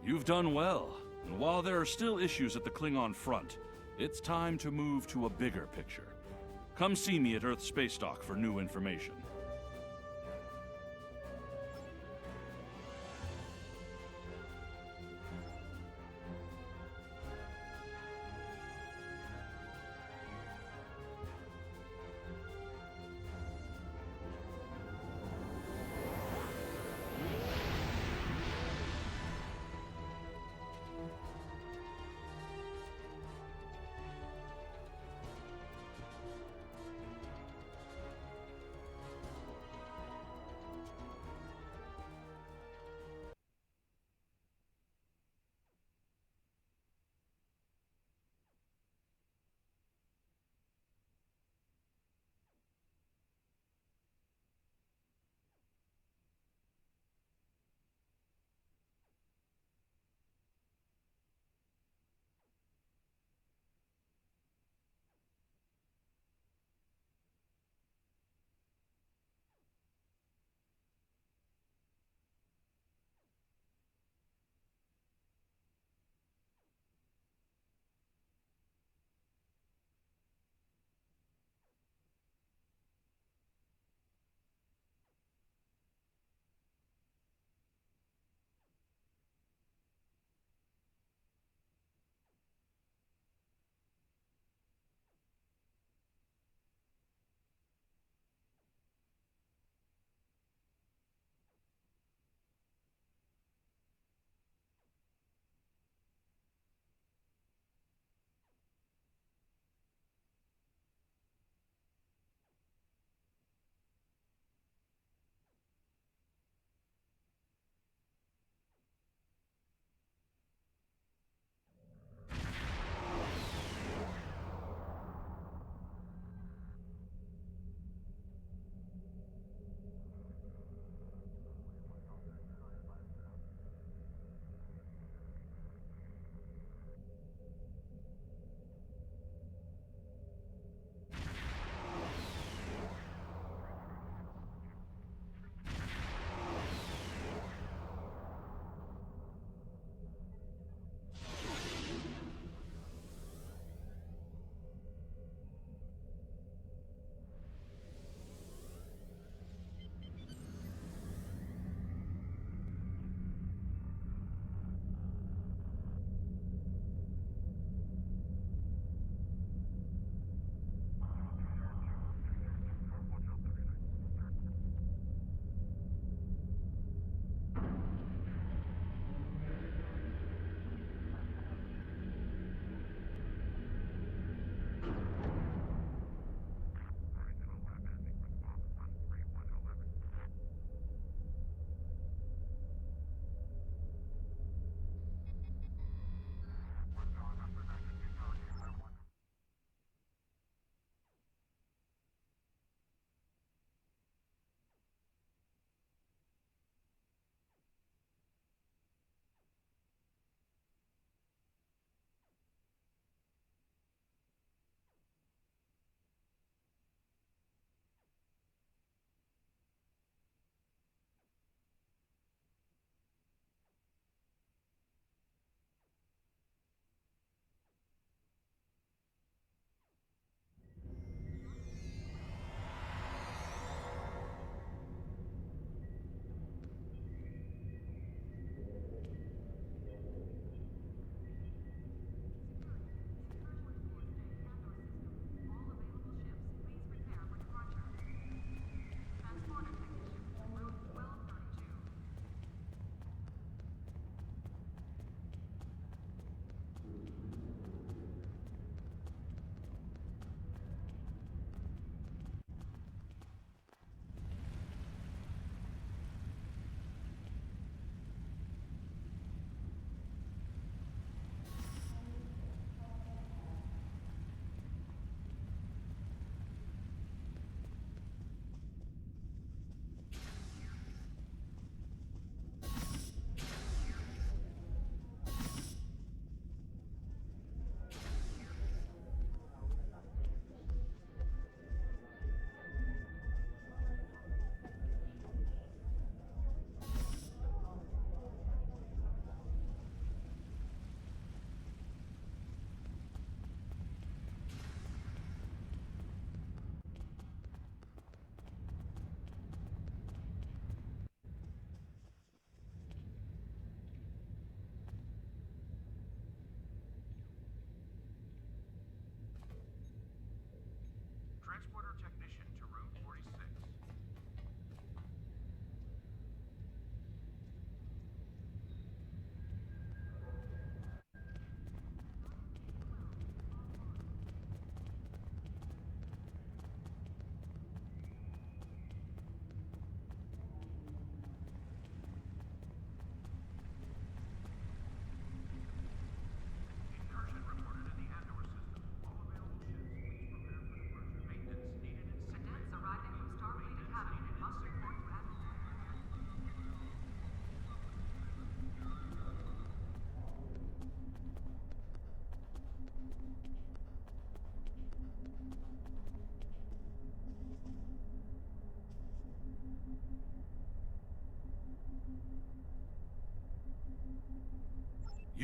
You've done well, and while there are still issues at the Klingon front, it's time to move to a bigger picture. Come see me at Earth Space Dock for new information.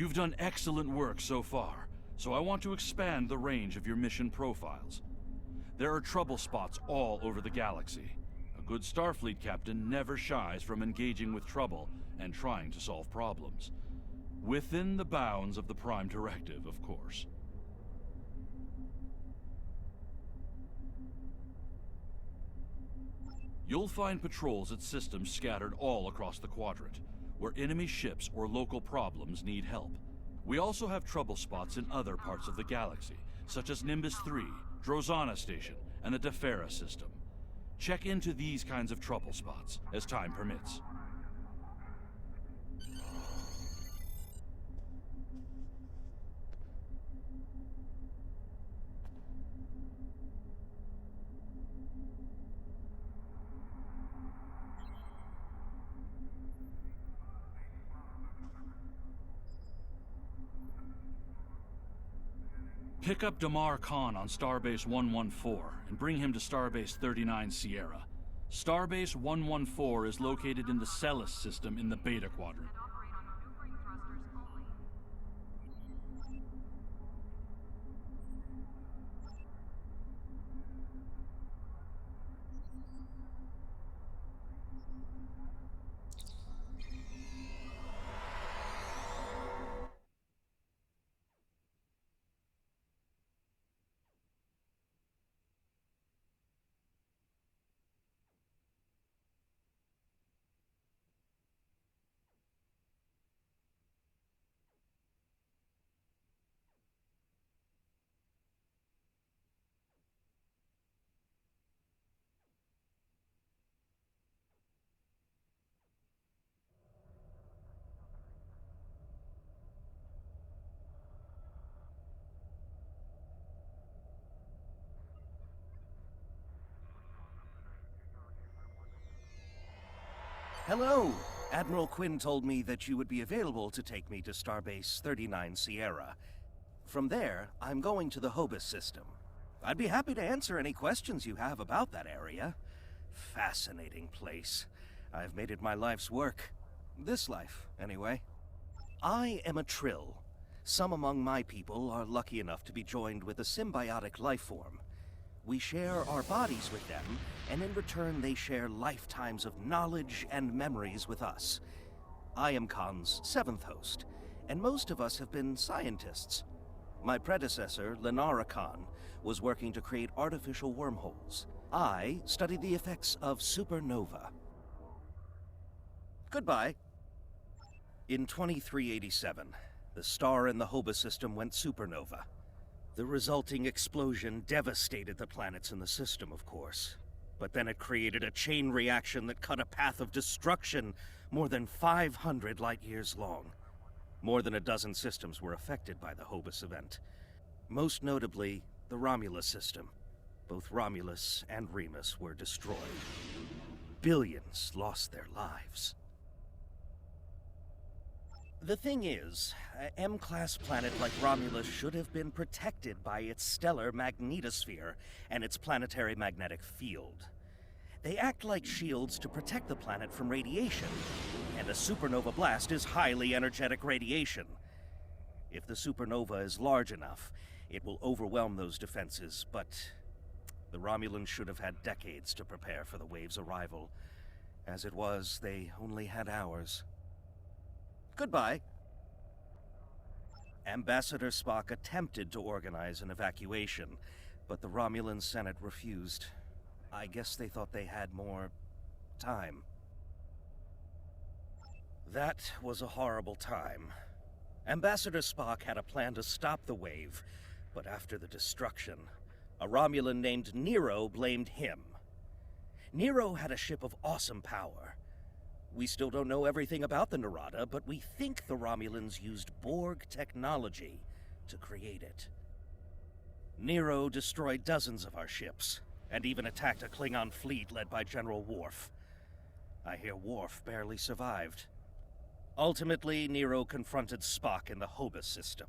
You've done excellent work so far, so I want to expand the range of your mission profiles. There are trouble spots all over the galaxy. A good Starfleet captain never shies from engaging with trouble and trying to solve problems. Within the bounds of the Prime Directive, of course. You'll find patrols at systems scattered all across the quadrant, where enemy ships or local problems need help. We also have trouble spots in other parts of the galaxy, such as Nimbus 3, Drozana Station, and the Defera system. Check into these kinds of trouble spots, as time permits. Pick up Damar Khan on Starbase 114 and bring him to Starbase 39 Sierra. Starbase 114 is located in the Celis system in the Beta Quadrant. Hello! Admiral Quinn told me that you would be available to take me to Starbase 39 Sierra. From there, I'm going to the Hobus system. I'd be happy to answer any questions you have about that area. Fascinating place. I've made it my life's work. This life, anyway. I am a Trill. Some among my people are lucky enough to be joined with a symbiotic life form. We share our bodies with them, and in return they share lifetimes of knowledge and memories with us. I am Khan's 7th host, and most of us have been scientists. My predecessor, Lenara Khan, was working to create artificial wormholes. I studied the effects of supernova. Goodbye. In 2387, the star in the Hobus system went supernova. The resulting explosion devastated the planets in the system, of course. But then it created a chain reaction that cut a path of destruction more than 500 light-years long. More than a dozen systems were affected by the Hobus event. Most notably, the Romulus system. Both Romulus and Remus were destroyed. Billions lost their lives. The thing is, an M-class planet like Romulus should have been protected by its stellar magnetosphere and its planetary magnetic field. They act like shields to protect the planet from radiation, and a supernova blast is highly energetic radiation. If the supernova is large enough, it will overwhelm those defenses, but the Romulans should have had decades to prepare for the wave's arrival. As it was, they only had hours. Goodbye. Ambassador Spock attempted to organize an evacuation, but the Romulan Senate refused. I guess they thought they had more time. That was a horrible time. Ambassador Spock had a plan to stop the wave, but after the destruction, a Romulan named Nero blamed him. Nero had a ship of awesome power. We still don't know everything about the Narada, but we think the Romulans used Borg technology to create it. Nero destroyed dozens of our ships, and even attacked a Klingon fleet led by General Worf. I hear Worf barely survived. Ultimately, Nero confronted Spock in the Hobus system.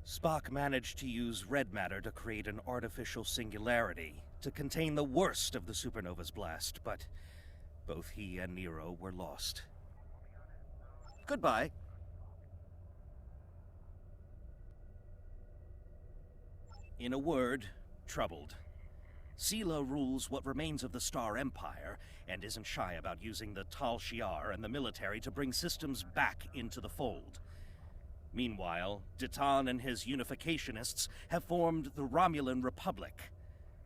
Spock managed to use red matter to create an artificial singularity to contain the worst of the supernova's blast, but both he and Nero were lost. Goodbye. In a word, troubled. Sela rules what remains of the Star Empire, and isn't shy about using the Tal Shiar and the military to bring systems back into the fold. Meanwhile, Ditan and his unificationists have formed the Romulan Republic.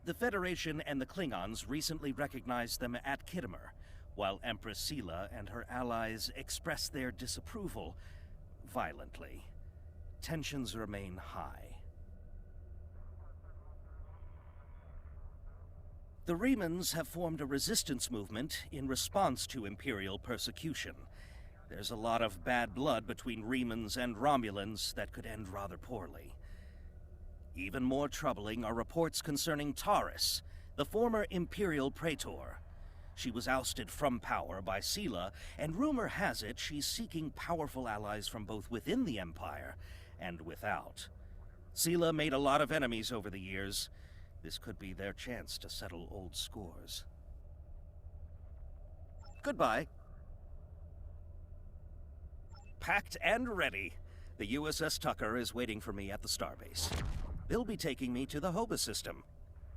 The Federation and the Klingons recently recognized them at Khitomer, while Empress Sela and her allies express their disapproval violently. Tensions remain high. The Remans have formed a resistance movement in response to Imperial persecution. There's a lot of bad blood between Remans and Romulans that could end rather poorly. Even more troubling are reports concerning Taris, the former Imperial Praetor. She was ousted from power by Sela, and rumor has it she's seeking powerful allies from both within the Empire and without. Sela made a lot of enemies over the years. This could be their chance to settle old scores. Goodbye. Packed and ready. The USS Tucker is waiting for me at the starbase. They'll be taking me to the Hoba system.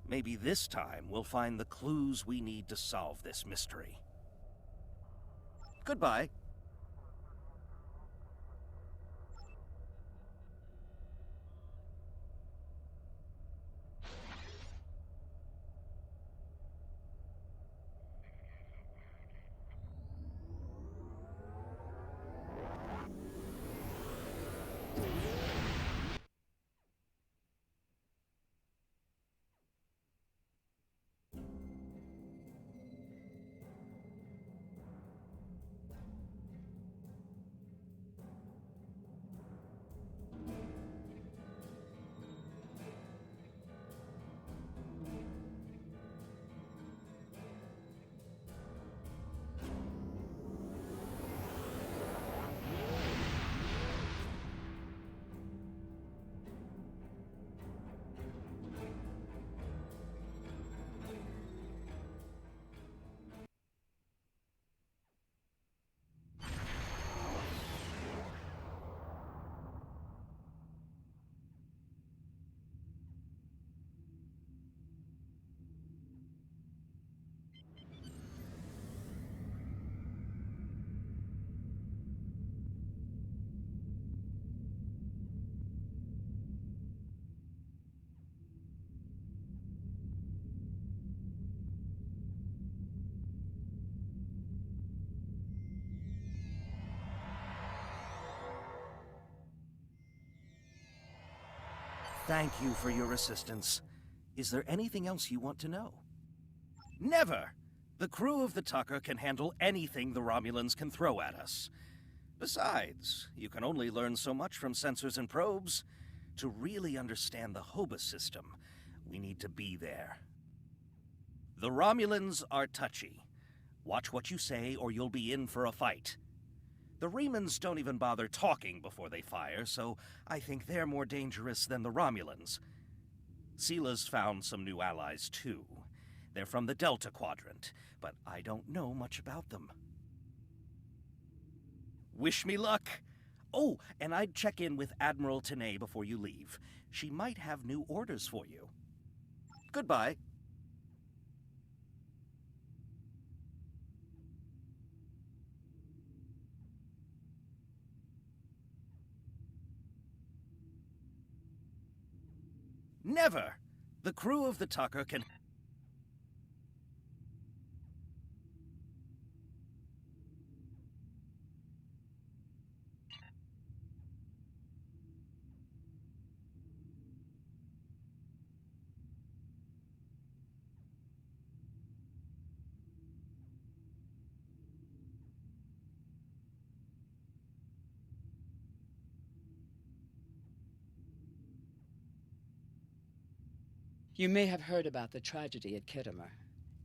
Maybe this time we'll find the clues we need to solve this mystery. Goodbye. Thank you for your assistance. Is there anything else you want to know? Never! The crew of the Tucker can handle anything the Romulans can throw at us. Besides, you can only learn so much from sensors and probes. To really understand the Hoba system, we need to be there. The Romulans are touchy. Watch what you say or you'll be in for a fight. The Remans don't even bother talking before they fire, so I think they're more dangerous than the Romulans. Sela's found some new allies, too. They're from the Delta Quadrant, but I don't know much about them. Wish me luck! Oh, and I'd check in with Admiral Tenay before you leave. She might have new orders for you. Goodbye. Never! The crew of the Tucker can... You may have heard about the tragedy at Khitomer.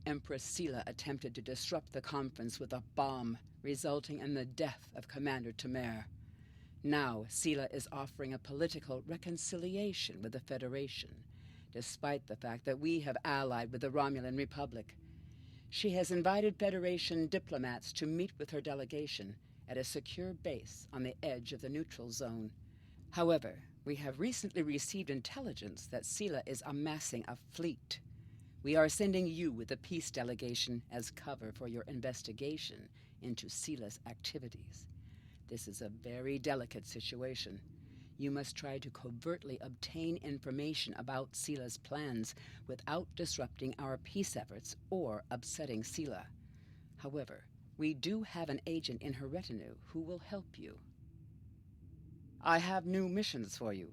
Empress Sela attempted to disrupt the conference with a bomb, resulting in the death of Commander Temer. Now, Sela is offering a political reconciliation with the Federation, despite the fact that we have allied with the Romulan Republic. She has invited Federation diplomats to meet with her delegation at a secure base on the edge of the neutral zone. However, We have recently received intelligence that Sela is amassing a fleet. We are sending you with a peace delegation as cover for your investigation into Sela's activities. This is a very delicate situation. You must try to covertly obtain information about Sela's plans without disrupting our peace efforts or upsetting Sela. However, we do have an agent in her retinue who will help you. I have new missions for you.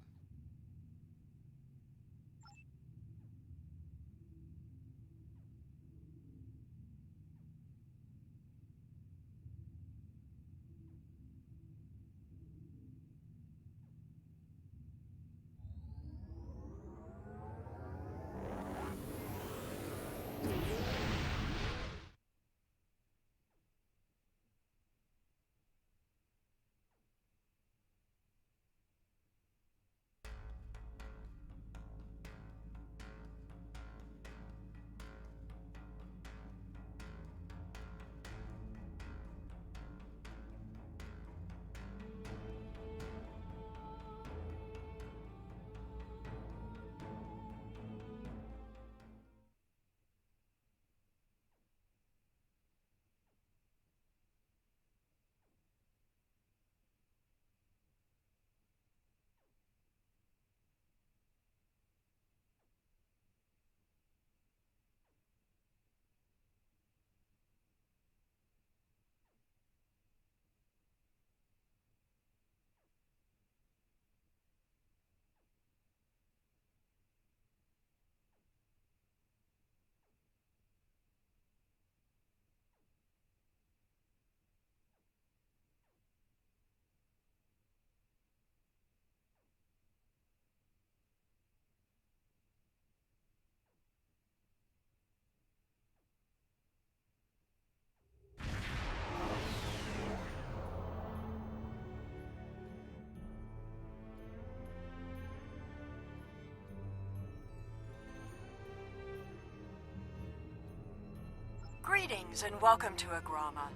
Greetings and welcome to Agrama.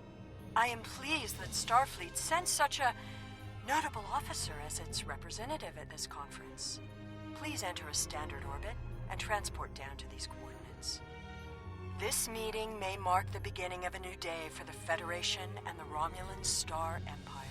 I am pleased that Starfleet sent such a notable officer as its representative at this conference. Please enter a standard orbit and transport down to these coordinates. This meeting may mark the beginning of a new day for the Federation and the Romulan Star Empire.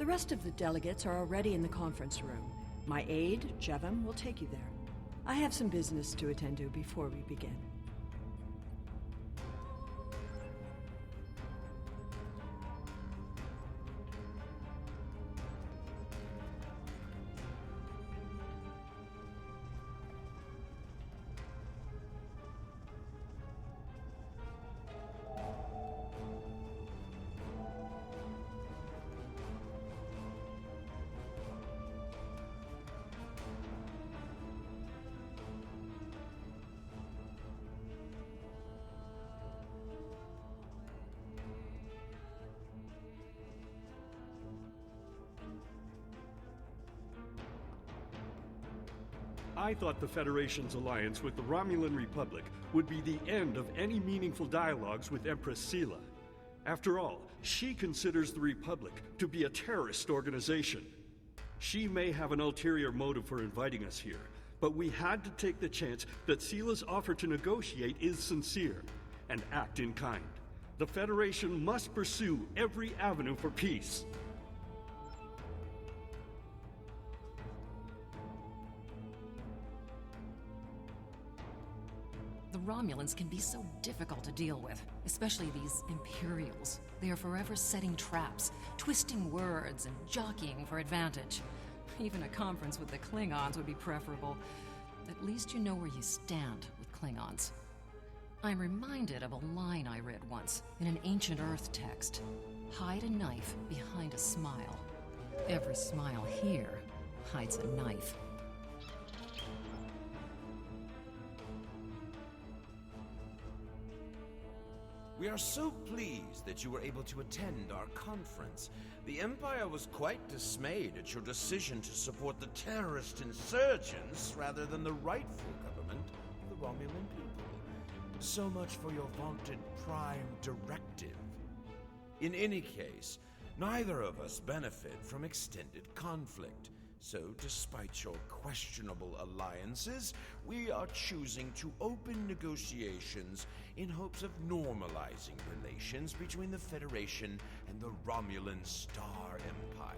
The rest of the delegates are already in the conference room. My aide, Jevem, will take you there. I have some business to attend to before we begin. I thought the Federation's alliance with the Romulan Republic would be the end of any meaningful dialogues with Empress Sela. After all, she considers the Republic to be a terrorist organization. She may have an ulterior motive for inviting us here, but we had to take the chance that Sela's offer to negotiate is sincere, and act in kind. The Federation must pursue every avenue for peace. The Romulans can be so difficult to deal with, especially these Imperials. They are forever setting traps, twisting words, and jockeying for advantage. Even a conference with the Klingons would be preferable. At least you know where you stand with Klingons. I'm reminded of a line I read once in an ancient Earth text. Hide a knife behind a smile. Every smile here hides a knife. We are so pleased that you were able to attend our conference. The Empire was quite dismayed at your decision to support the terrorist insurgents rather than the rightful government of the Romulan people. So much for your vaunted Prime Directive. In any case, neither of us benefit from extended conflict. So, despite your questionable alliances, we are choosing to open negotiations in hopes of normalizing relations between the Federation and the Romulan Star Empire.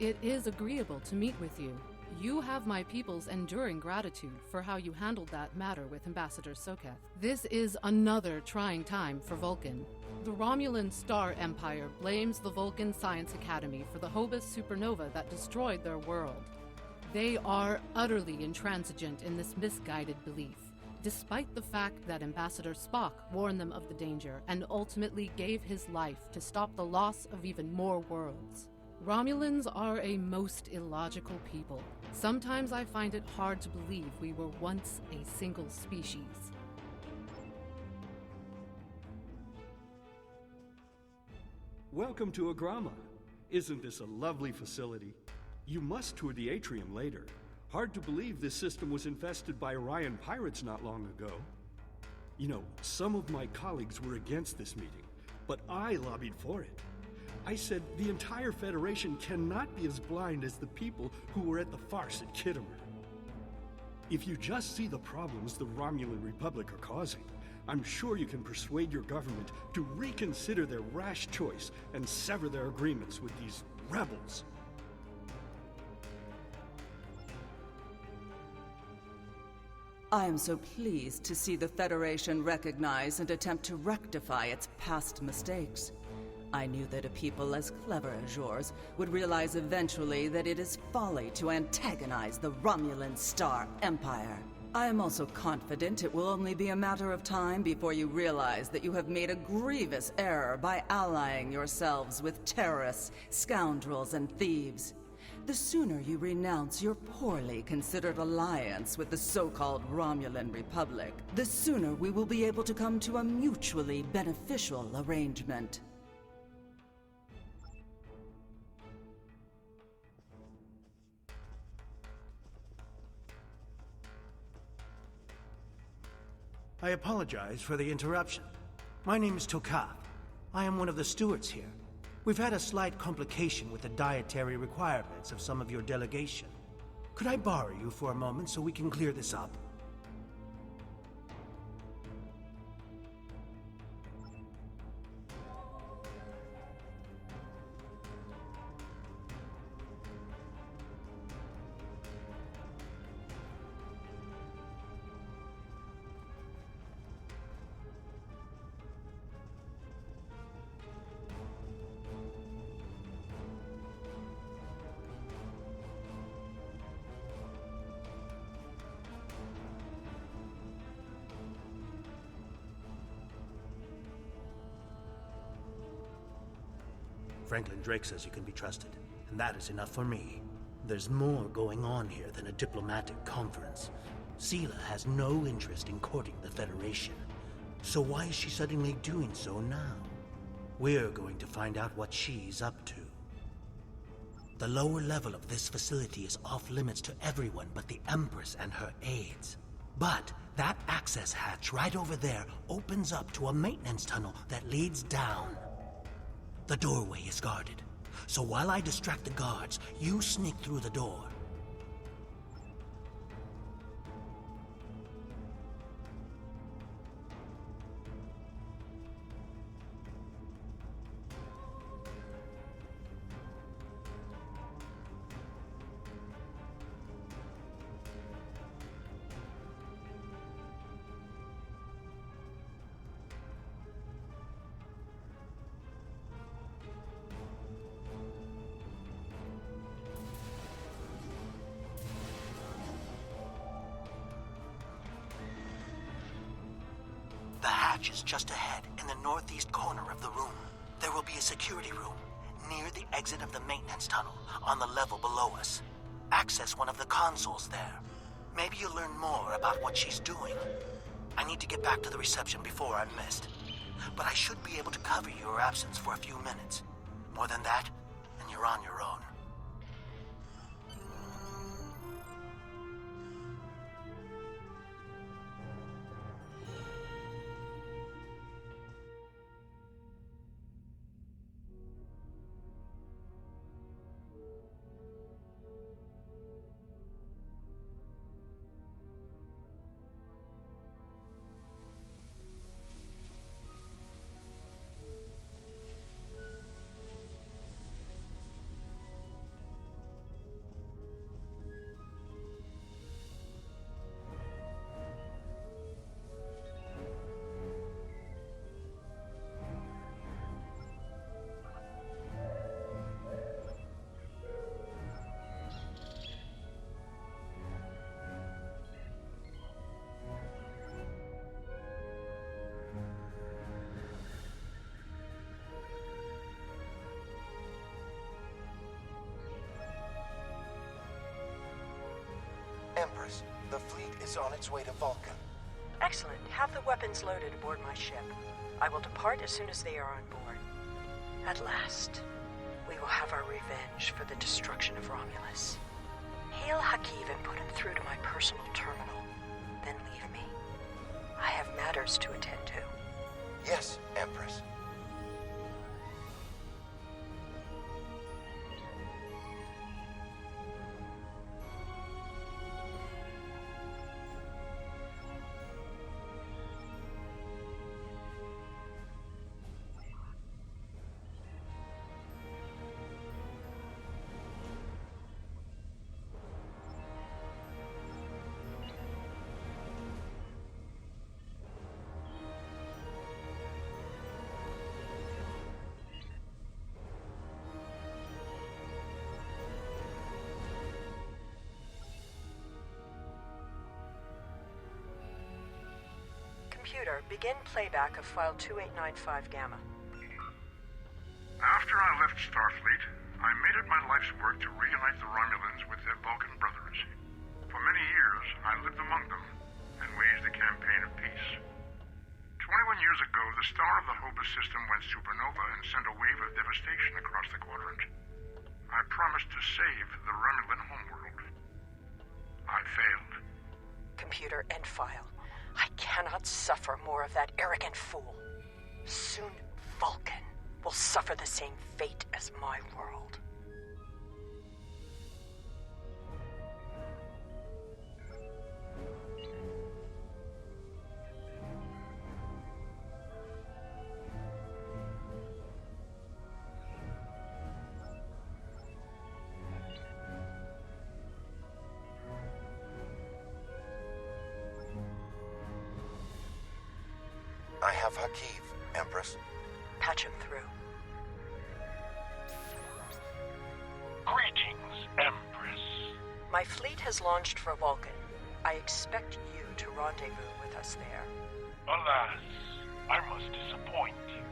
It is agreeable to meet with you. You have my people's enduring gratitude for how you handled that matter with Ambassador Soketh. This is another trying time for Vulcan. The Romulan Star Empire blames the Vulcan Science Academy for the Hobus supernova that destroyed their world. They are utterly intransigent in this misguided belief, despite the fact that Ambassador Spock warned them of the danger and ultimately gave his life to stop the loss of even more worlds. Romulans are a most illogical people. Sometimes I find it hard to believe we were once a single species. Welcome to Agrama. Isn't this a lovely facility? You must tour the atrium later. Hard to believe this system was infested by Orion pirates not long ago. You know, some of my colleagues were against this meeting, but I lobbied for it. I said the entire Federation cannot be as blind as the people who were at the farce at Khitomer. If you just see the problems the Romulan Republic are causing, I'm sure you can persuade your government to reconsider their rash choice and sever their agreements with these rebels. I am so pleased to see the Federation recognize and attempt to rectify its past mistakes. I knew that a people as clever as yours would realize eventually that it is folly to antagonize the Romulan Star Empire. I am also confident it will only be a matter of time before you realize that you have made a grievous error by allying yourselves with terrorists, scoundrels, and thieves. The sooner you renounce your poorly considered alliance with the so-called Romulan Republic, the sooner we will be able to come to a mutually beneficial arrangement. I apologize for the interruption. My name is Tokath. I am one of the stewards here. We've had a slight complication with the dietary requirements of some of your delegation. Could I borrow you for a moment so we can clear this up? Franklin Drake says you can be trusted, and that is enough for me. There's more going on here than a diplomatic conference. Sela has no interest in courting the Federation. So why is she suddenly doing so now? We're going to find out what she's up to. The lower level of this facility is off limits to everyone but the Empress and her aides. But that access hatch right over there opens up to a maintenance tunnel that leads down. The doorway is guarded, so while I distract the guards, you sneak through the door. The hatch is just ahead, in the northeast corner of the room. There will be a security room, near the exit of the maintenance tunnel, on the level below us. Access one of the consoles there. Maybe you'll learn more about what she's doing. I need to get back to the reception before I'm missed. But I should be able to cover your absence for a few minutes. More than that, and you're on your own. Empress, the fleet is on its way to Vulcan. Excellent. Have the weapons loaded aboard my ship. I will depart as soon as they are on board. At last, we will have our revenge for the destruction of Romulus. Hail Hakiv and put him through to my personal terminal. Then leave me. I have matters to attend to. Yes, Empress. Computer, begin playback of file 2895 Gamma. After I left Starfleet, I made it my life's work to reunite the Romulans with their Vulcan brothers. For many years, I lived among them and waged a campaign of peace. 21 years ago, the star of the Hobus system went supernova and sent a wave of devastation across the quadrant. I promised to save the Romulan homeworld. I failed. Computer, end file. I cannot suffer more of that arrogant fool. Soon, Vulcan will suffer the same fate as my world. I have Hakiv, Empress. Patch him through. Greetings, Empress. My fleet has launched for Vulcan. I expect you to rendezvous with us there. Alas, I must disappoint you.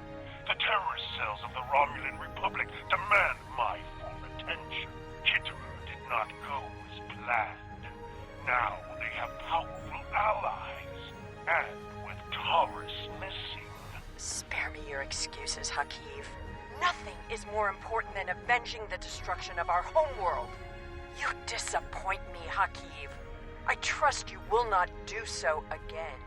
The terrorist cells of the Romulan Republic demand my full attention. Kittimer did not go as planned. Now they have powerful allies, and with Taurus missing... Spare me your excuses, Hakiv. Nothing is more important than avenging the destruction of our homeworld. You disappoint me, Hakiv. I trust you will not do so again.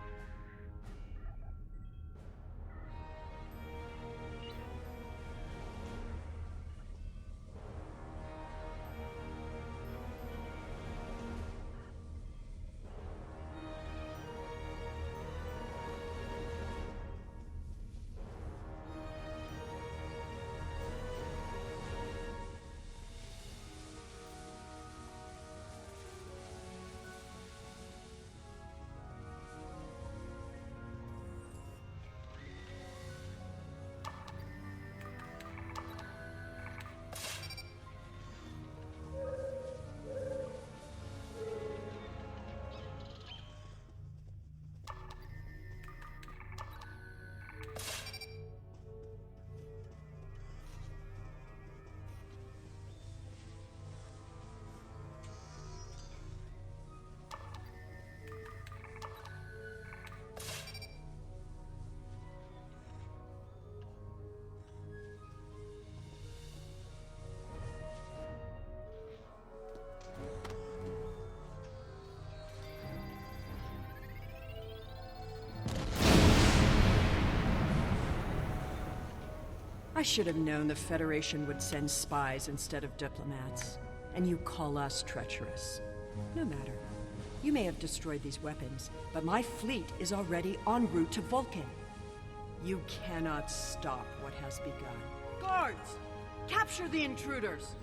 I should have known the Federation would send spies instead of diplomats. And you call us treacherous. No matter. You may have destroyed these weapons, but my fleet is already en route to Vulcan. You cannot stop what has begun. Guards! Capture the intruders!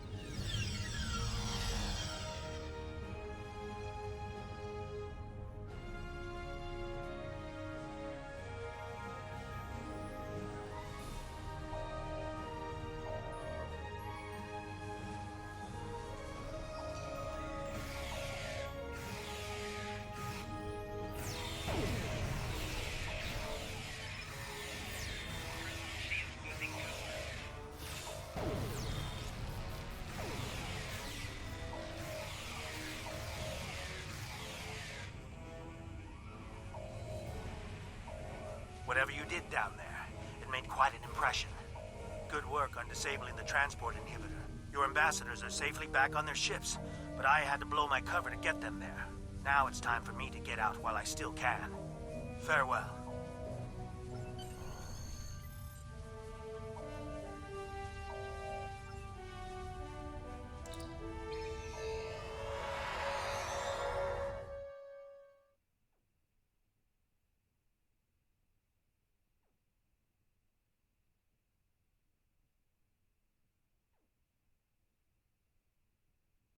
Whatever you did down there, it made quite an impression. Good work on disabling the transport inhibitor. Your ambassadors are safely back on their ships, but I had to blow my cover to get them there. Now it's time for me to get out while I still can. Farewell.